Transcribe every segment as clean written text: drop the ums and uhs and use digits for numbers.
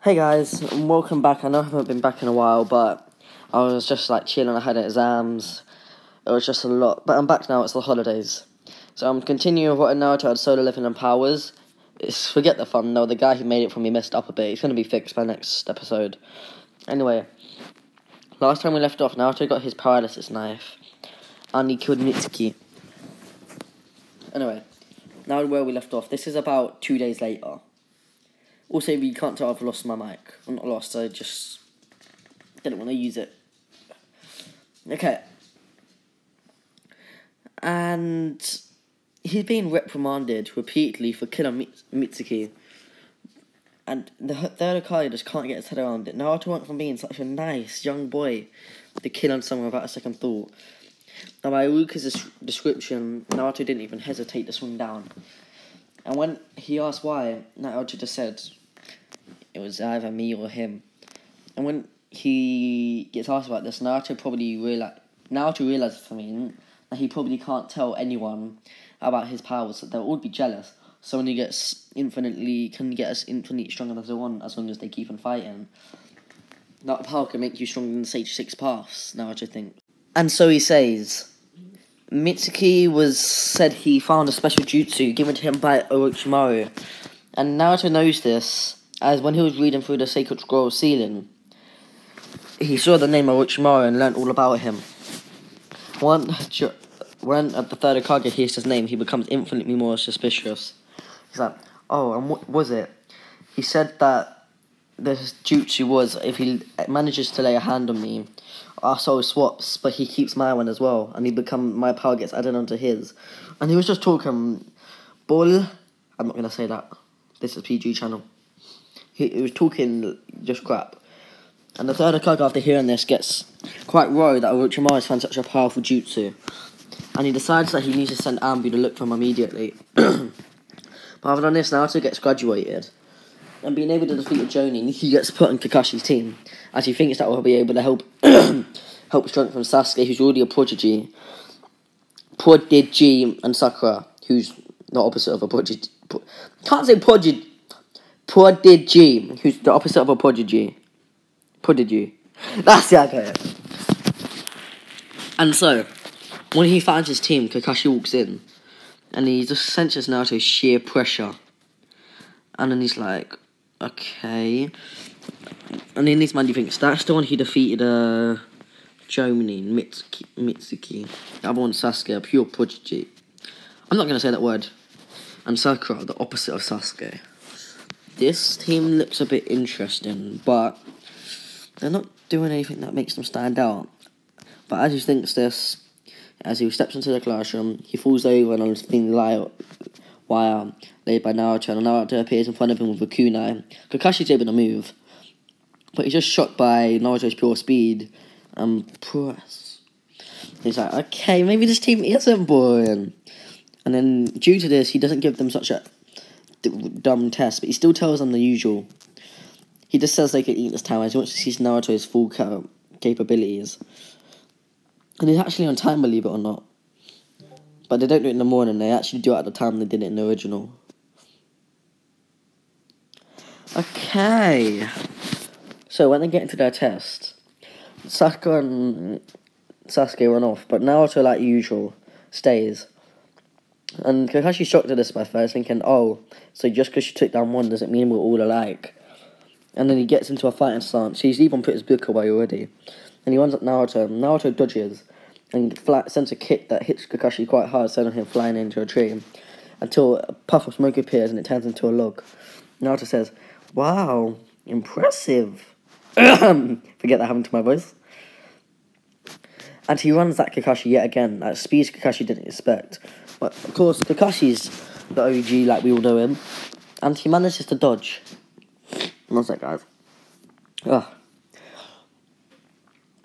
Hey guys, and welcome back. I know I haven't been back in a while, but I was just like chilling. I had exams. It was just a lot. But I'm back now. It's the holidays. So I'm continuing what Naruto had solo leveling and powers. Forget the fun though. The guy who made it for me messed up a bit. It's going to be fixed by next episode. Anyway, last time we left off, Naruto got his paralysis knife. And he killed Mitsuki. Anyway, now where we left off. This is about 2 days later. Also, if you can't tell, I've lost my mic. I'm not lost, I just didn't want to use it. Okay. And he's been reprimanded repeatedly for killing Mitsuki. And the third Hokage just can't get his head around it. Naruto went from being such a nice young boy to killing someone without a second thought. Now, by Iruka's description, Naruto didn't even hesitate to swing down. And when he asked why, Naruto just said it was either me or him. And when he gets asked about this, Naruto realizes that he probably can't tell anyone about his powers, that they'll all be jealous. So when he can get us infinitely stronger as they want, as long as they keep on fighting. That power can make you stronger than Sage 6 Paths, Naruto thinks. And so he says, Mitsuki said he found a special jutsu given to him by Orochimaru. And Naruto knows this, as when he was reading through the Sacred Scroll ceiling, he saw the name Orochimaru and learnt all about him. When at the third Hokage hears his name, he becomes infinitely more suspicious. He's like, oh, and what was it? He said that the jutsu was, if he manages to lay a hand on me, our soul swaps, but he keeps my one as well, and my power gets added onto his. And he was just talking bull. I'm not gonna say that. This is PG channel. He was talking just crap. And the third Hokage, after hearing this, gets quite worried that Orochimaru has found such a powerful jutsu, and he decides that he needs to send Anbu to look for him immediately. But other than this, Naruto gets graduated. And being able to defeat a Jonin, he gets put in Kakashi's team, as he thinks that will be able to help strengthen Sasuke, who's already a prodigy, and Sakura, who's the opposite of a prodigy. Can't say prodigy, who's the opposite of a prodigy. That's the idea. And so, when he finds his team, Kakashi walks in, and he just senses Naruto's sheer pressure. And then he's like, okay. And in this man, he thinks that's the one who defeated Jonin, Mitsuki. The other one's Sasuke, a pure prodigy. I'm not going to say that word. And Sakura, the opposite of Sasuke. This team looks a bit interesting, but they're not doing anything that makes them stand out. But as he thinks this, as he steps into the classroom, he falls over and on a thin wire laid by Naruto, and Naruto appears in front of him with a kunai. Kakashi's able to move, but he's just shocked by Naruto's pure speed and prowess. He's like, okay, maybe this team isn't boring. And then, due to this, he doesn't give them such a dumb test, but he still tells them the usual. He just says they can eat this time, as he wants to see Naruto's full capabilities. And he's actually on time, believe it or not. But they don't do it in the morning, they actually do it at the time they did it in the original. Okay. So when they get into their test, Sakura and Sasuke run off, but Naruto, like usual, stays. And Kakashi's shocked at this by first, thinking, oh, so just because you took down one doesn't mean we're all alike. And then he gets into a fighting stance. He's even put his book away already. And he runs at Naruto. Naruto dodges and sends a kick that hits Kakashi quite hard, sending him flying into a tree, until a puff of smoke appears and it turns into a log. Naruto says, wow, impressive. Forget that happened to my voice. And he runs at Kakashi yet again, at speeds Kakashi didn't expect. But, of course, Kakashi's the OG, like we all know him. And he manages to dodge. One sec, guys. Ugh.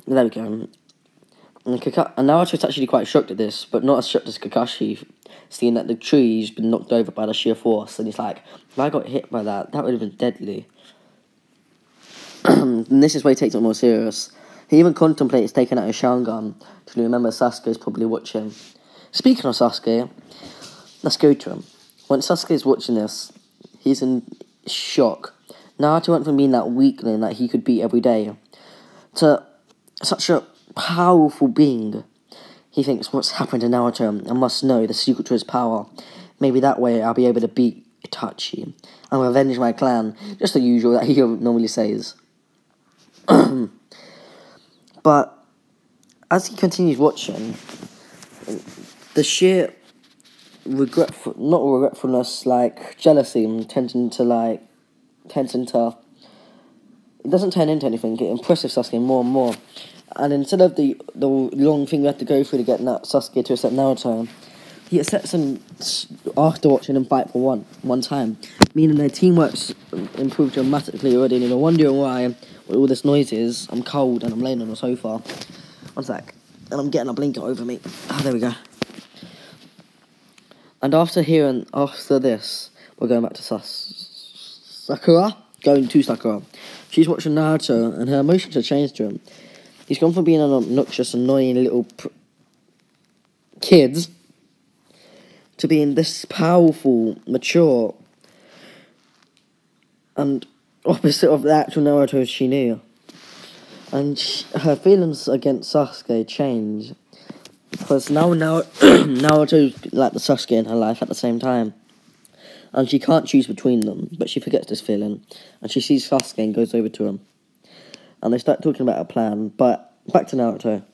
There we go. And Naruto's actually quite shocked at this, but not as shocked as Kakashi, seeing that the tree's been knocked over by the sheer force. And he's like, if I got hit by that would have been deadly. And this is where he takes it more serious. He even contemplates taking out his Sharingan to remember Sasuke's probably watching. Speaking of Sasuke, let's go to him. When Sasuke's watching this, he's in shock. Naruto went from being that weakling that he could beat every day to such a powerful being. He thinks, what's happened to Naruto? I must know the secret to his power. Maybe that way I'll be able to beat Itachi and revenge my clan. Just the usual that he normally says. But as he continues watching, the sheer not regretfulness, like jealousy, tends into it doesn't turn into anything. It impresses Sasuke more and more. And instead of the long thing we have to go through to get Sasuke to accept Naruto, he accepts him after watching him fight for one time. Meaning their teamwork's improved dramatically already, and you're wondering why all this noise is. I'm cold and I'm laying on the sofa. One sec. And I'm getting a blanket over me. There we go. And after this, we're going back to Sakura. Going to Sakura. She's watching Naruto, and her emotions have changed to him. He's gone from being an obnoxious, annoying little kid to being this powerful, mature, and opposite of the actual Naruto she knew. And her feelings against Sasuke change. Because now Naruto's like the Sasuke in her life at the same time. And she can't choose between them, but she forgets this feeling. And she sees Sasuke and goes over to him. And they start talking about a plan, but back to Naruto.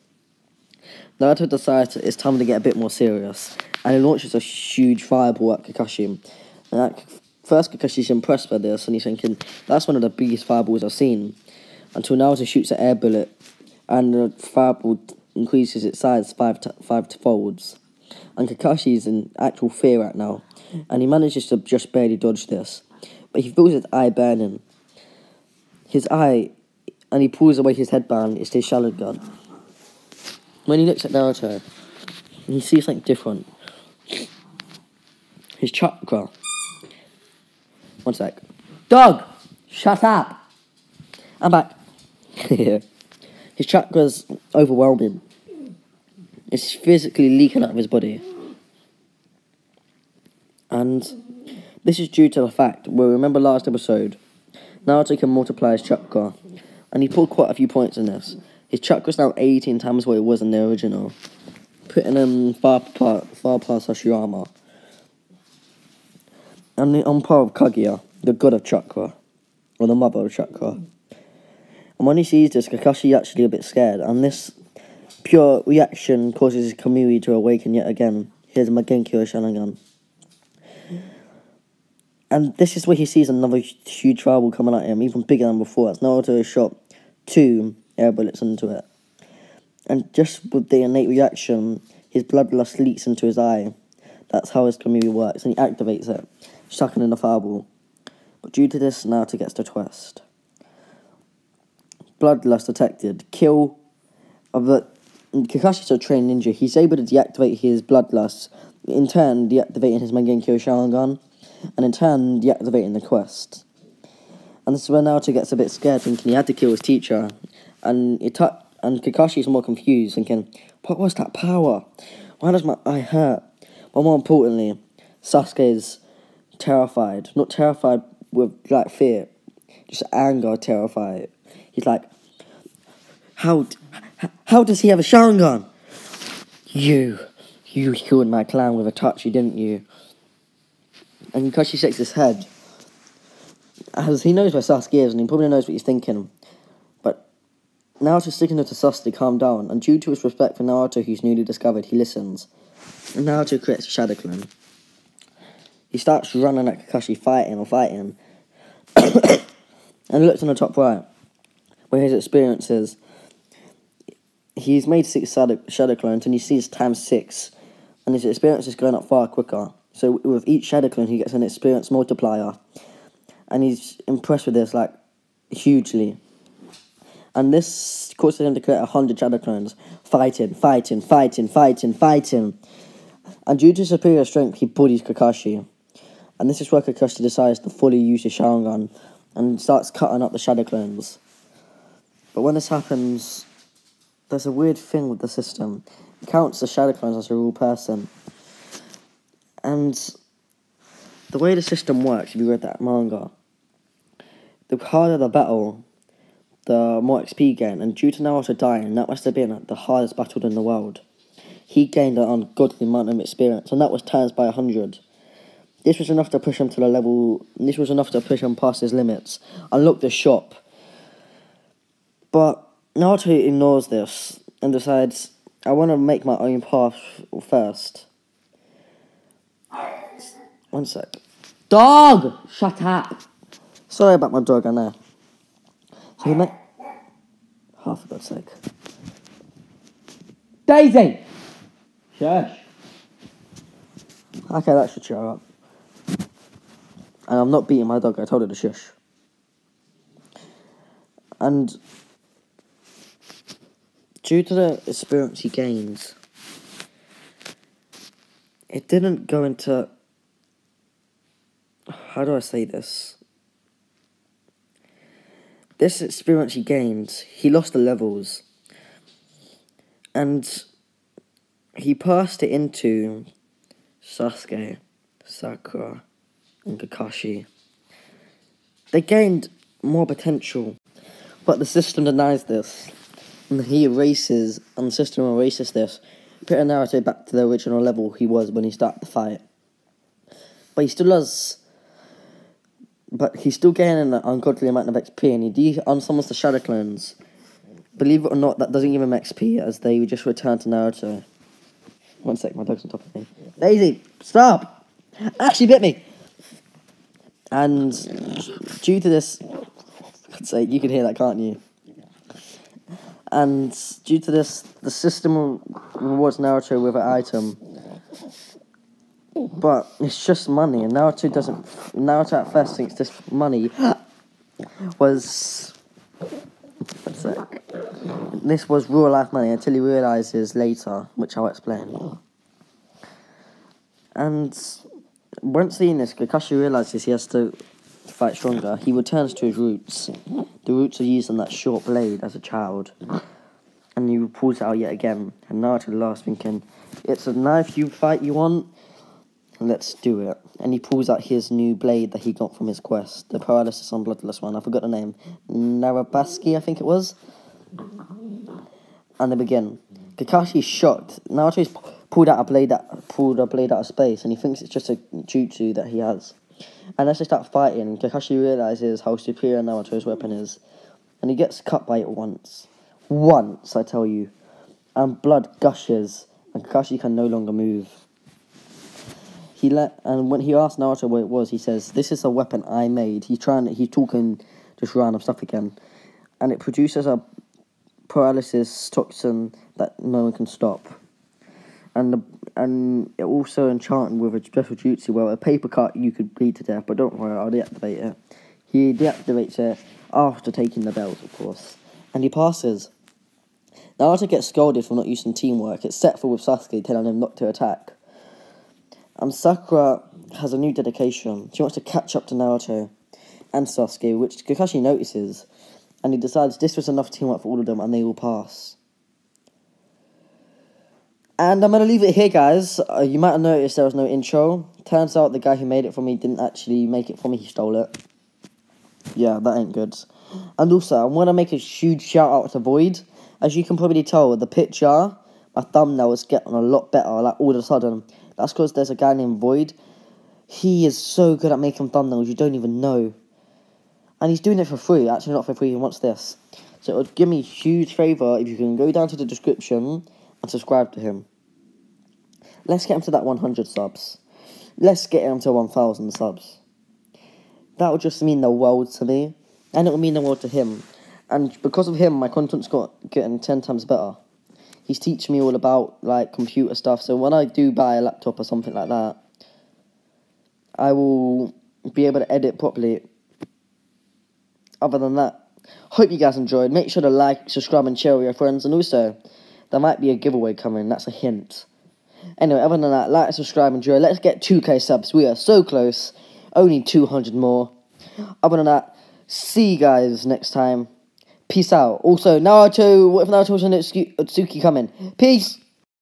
Naruto decides it's time to get a bit more serious. And he launches a huge fireball at Kakashi. And at first Kakashi's impressed by this, and he's thinking, that's one of the biggest fireballs I've seen. Until Naruto shoots an air bullet, and the fireball increases its size five folds. And Kakashi's in actual fear right now, and he manages to just barely dodge this. But he feels his eye burning. His eye, and he pulls away his headband, it's his Sharingan. When he looks at Naruto, he sees something different. His chakra. One sec. Dog! Shut up! I'm back. His chakra's overwhelming. It's physically leaking out of his body. And this is due to the fact, well, remember last episode, Naruto can multiply his chakra. And he pulled quite a few points in this. His chakra's now 18 times what it was in the original, putting him far past Hashirama. And on par with Kaguya, the god of chakra, or the mother of chakra. And when he sees this, Kakashi actually a bit scared, and this pure reaction causes his Kamui to awaken yet again. Here's Mangekyou Sharingan. And this is where he sees another huge fireball coming at him, even bigger than before, as Naruto has shot 2 air bullets into it. And just with the innate reaction, his bloodlust leaks into his eye. That's how his Kamui works, and he activates it, sucking in the fireball. But due to this, Naruto gets the twist. Bloodlust detected. Kill of the Kakashi's a trained ninja. He's able to deactivate his bloodlust, in turn deactivating his Mangekyou Sharingan, and in turn deactivating the quest. And this is where Naruto gets a bit scared, thinking he had to kill his teacher. And Kakashi's more confused, thinking, what was that power? Why does my eye hurt? But more importantly, Sasuke's terrified. Not terrified with like fear, just anger, terrified. He's like, how does he have a Sharingan? You killed my clan with Itachi, didn't you? And Kakashi shakes his head, as he knows where Sasuke is, and he probably knows what he's thinking. But Naruto's sticking to Sasuke to calm down, and due to his respect for Naruto, who's newly discovered, he listens. And Naruto creates a Shadow Clone. He starts running at Kakashi, fighting. And looks on the top right, where his experiences. He's made 6 shadow clones, and he sees times 6, and his experience is going up far quicker. So with each shadow clone, he gets an experience multiplier, and he's impressed with this, like, hugely. And this causes him to create 100 shadow clones, fighting. And due to superior strength, he bullies Kakashi. And this is where Kakashi decides to fully use his Sharingan, and starts cutting up the shadow clones. But when this happens, there's a weird thing with the system. It counts the shadow clones as a real person. And the way the system works, if you read that manga, the harder the battle, the more XP he gained, and due to Naruto dying, that must have been the hardest battle in the world. He gained an ungodly amount of experience, and that was times by 100. This was enough to push him to the level. This was enough to push him past his limits. Unlock the shop. But Naruto ignores this and decides, I want to make my own path first. One sec. Dog! Shut up! Sorry about my dog, I know. So he made... Oh, for God's sake. Daisy! Shush. Okay, that should shut up. And I'm not beating my dog, I told her to shush. And due to the experience he gains, it didn't go into... How do I say this? This experience he gained, he lost the levels. And he passed it into Sasuke, Sakura, and Kakashi. They gained more potential, but the system denies this. And he erases, and the system erases this, putting Naruto back to the original level he was when he started the fight. But he still does... But he's still gaining an ungodly amount of XP, and he unsummons the Shadow Clones. Believe it or not, that doesn't give him XP, as they just return to Naruto. One sec, my dog's on top of me. Daisy, stop! Actually bit me! And due to this... For God's sake, you can hear that, can't you? And due to this, the system rewards Naruto with an item. But it's just money, and Naruto doesn't... Naruto at first thinks this money was... One sec. This was real life money until he realises later, which I'll explain. And once seeing this, Kakashi realises he has to fight stronger. He returns to his roots. The roots are used on that short blade as a child. And he pulls it out yet again. And Naruto laughs, thinking, it's a knife you fight you want? Let's do it. And he pulls out his new blade that he got from his quest. The paralysis on bloodless one. I forgot the name. Narabaski, I think it was. And they begin. Kakashi's shocked. Naruto's pulled a blade out of space, and he thinks it's just a jutsu that he has. And as they start fighting, Kakashi realizes how superior Naruto's weapon is, and he gets cut by it once. Once, I tell you. And blood gushes, and Kakashi can no longer move. And when he asked Naruto what it was, he says, "This is a weapon I made." He's talking just random stuff again, and it produces a paralysis toxin that no one can stop. And it also enchanted with a special jutsu where a paper cut you could bleed to death, but don't worry, I'll deactivate it. He deactivates it after taking the belt, of course, and he passes. Naruto gets scolded for not using teamwork, except for with Sasuke telling him not to attack. Sakura has a new dedication. She wants to catch up to Naruto and Sasuke, which Kakashi notices, and he decides this was enough teamwork for all of them, and they will pass. And I'm going to leave it here, guys. You might have noticed there was no intro. Turns out the guy who made it for me didn't actually make it for me, he stole it. Yeah, that ain't good. And also, I want to make a huge shout out to Void. As you can probably tell, the picture, my thumbnail is getting a lot better, like all of a sudden. That's because there's a guy named Void. He is so good at making thumbnails, you don't even know. And he's doing it for free. Actually, not for free, he wants this. So it would give me a huge favour if you can go down to the description and subscribe to him. Let's get him to that 100 subs. Let's get him to 1,000 subs. That would just mean the world to me. And it will mean the world to him. And because of him, my content's getting 10 times better. He's teaching me all about, like, computer stuff. So when I do buy a laptop or something like that, I will be able to edit properly. Other than that, hope you guys enjoyed. Make sure to like, subscribe, and share with your friends. And also, there might be a giveaway coming. That's a hint. Anyway, other than that, like, subscribe, and enjoy. Let's get 2k subs. We are so close. Only 200 more. Other than that, see you guys next time. Peace out. Also, Naruto, what if Naruto's an Otsuki coming? Peace!